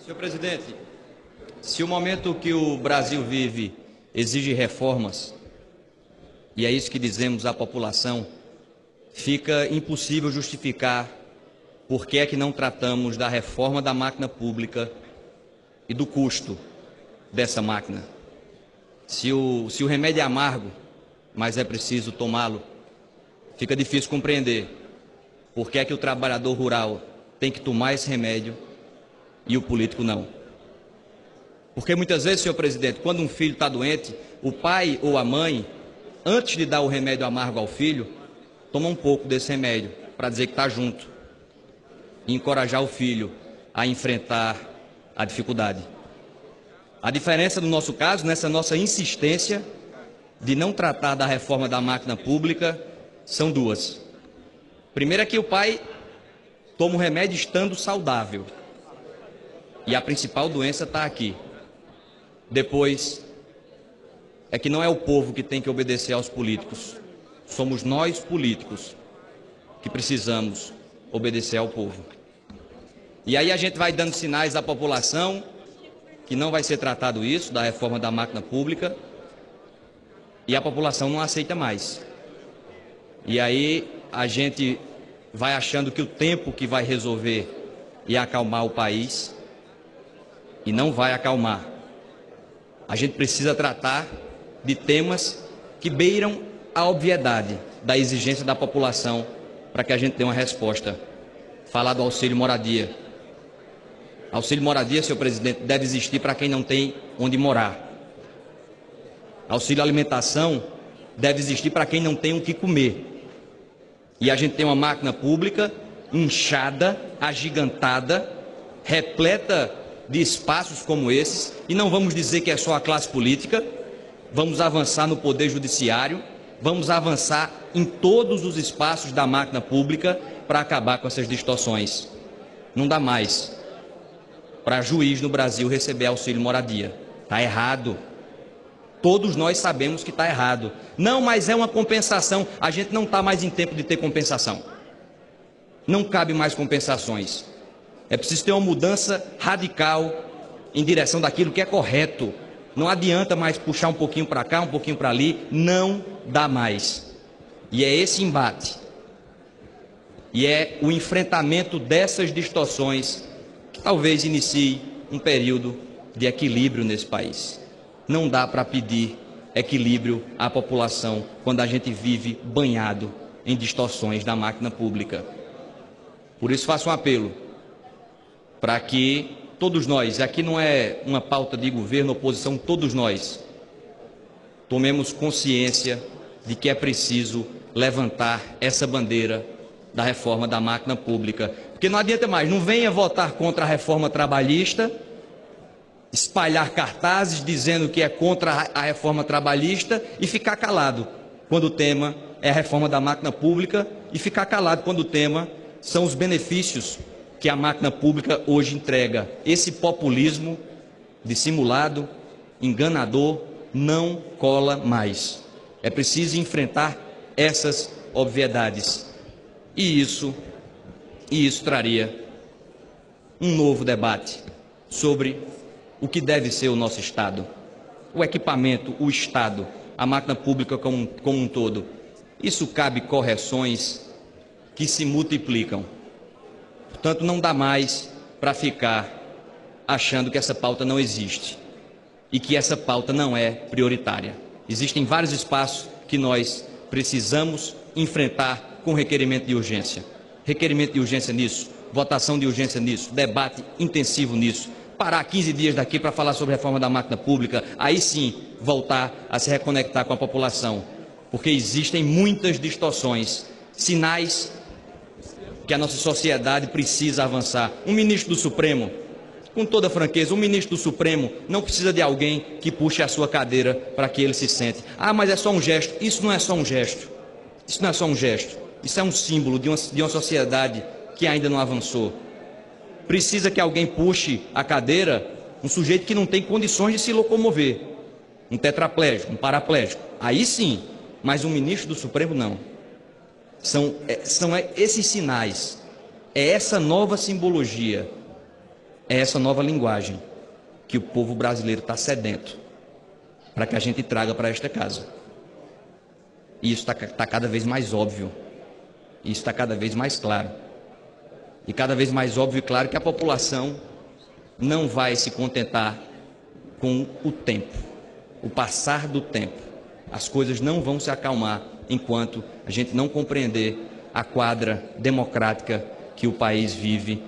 Senhor presidente, se o momento que o Brasil vive exige reformas, e é isso que dizemos à população, fica impossível justificar por que é que não tratamos da reforma da máquina pública e do custo dessa máquina. Se o remédio é amargo, mas é preciso tomá-lo, fica difícil compreender por que é que o trabalhador rural tem que tomar esse remédio e o político não. Porque muitas vezes, senhor presidente, quando um filho está doente, o pai ou a mãe, antes de dar o remédio amargo ao filho, toma um pouco desse remédio para dizer que está junto e encorajar o filho a enfrentar a dificuldade. A diferença no nosso caso, nessa nossa insistência de não tratar da reforma da máquina pública, são duas. Primeiro é que o pai toma o remédio estando saudável. E a principal doença está aqui. Depois, é que não é o povo que tem que obedecer aos políticos. Somos nós, políticos, que precisamos obedecer ao povo. E aí a gente vai dando sinais à população que não vai ser tratado isso, da reforma da máquina pública, e a população não aceita mais. E aí a gente vai achando que o tempo que vai resolver e acalmar o país, e não vai acalmar. A gente precisa tratar de temas que beiram a obviedade da exigência da população para que a gente dê uma resposta. Falar do auxílio moradia. Auxílio moradia, senhor presidente, deve existir para quem não tem onde morar. Auxílio alimentação deve existir para quem não tem o que comer. E a gente tem uma máquina pública inchada, agigantada, repleta de espaços como esses, e não vamos dizer que é só a classe política, vamos avançar no poder judiciário, vamos avançar em todos os espaços da máquina pública para acabar com essas distorções. Não dá mais para juiz no Brasil receber auxílio moradia. Está errado. Todos nós sabemos que está errado. Não, mas é uma compensação. A gente não está mais em tempo de ter compensação. Não cabe mais compensações. É preciso ter uma mudança radical em direção daquilo que é correto. Não adianta mais puxar um pouquinho para cá, um pouquinho para ali. Não dá mais. E é esse embate. E é o enfrentamento dessas distorções que talvez inicie um período de equilíbrio nesse país. Não dá para pedir equilíbrio à população quando a gente vive banhado em distorções da máquina pública. Por isso faço um apelo para que todos nós, aqui não é uma pauta de governo, oposição, todos nós tomemos consciência de que é preciso levantar essa bandeira da reforma da máquina pública. Porque não adianta mais, não venha votar contra a reforma trabalhista, espalhar cartazes dizendo que é contra a reforma trabalhista e ficar calado quando o tema é a reforma da máquina pública e ficar calado quando o tema são os benefícios que a máquina pública hoje entrega. Esse populismo dissimulado, enganador, não cola mais. É preciso enfrentar essas obviedades. E isso traria um novo debate sobre o que deve ser o nosso Estado. O equipamento, o Estado, a máquina pública como um todo. Isso cabe correções que se multiplicam. Portanto, não dá mais para ficar achando que essa pauta não existe e que essa pauta não é prioritária. Existem vários espaços que nós precisamos enfrentar com requerimento de urgência. Requerimento de urgência nisso, votação de urgência nisso, debate intensivo nisso. Parar 15 dias daqui para falar sobre a reforma da máquina pública, aí sim voltar a se reconectar com a população. Porque existem muitas distorções, sinais que a nossa sociedade precisa avançar. Um ministro do Supremo, com toda franqueza, um ministro do Supremo não precisa de alguém que puxe a sua cadeira para que ele se sente. Ah, mas é só um gesto. Isso não é só um gesto. Isso não é só um gesto. Isso é um símbolo de uma sociedade que ainda não avançou. Precisa que alguém puxe a cadeira, um sujeito que não tem condições de se locomover. Um tetraplégico, um paraplégico. Aí sim, mas um ministro do Supremo não. São esses sinais, é essa nova simbologia É essa nova linguagem que o povo brasileiro está sedento para que a gente traga para esta casa. E isso está cada vez mais óbvio. Isso está cada vez mais claro. E cada vez mais óbvio e claro que a população não vai se contentar com o tempo, o passar do tempo. As coisas não vão se acalmar enquanto a gente não compreender a quadra democrática que o país vive.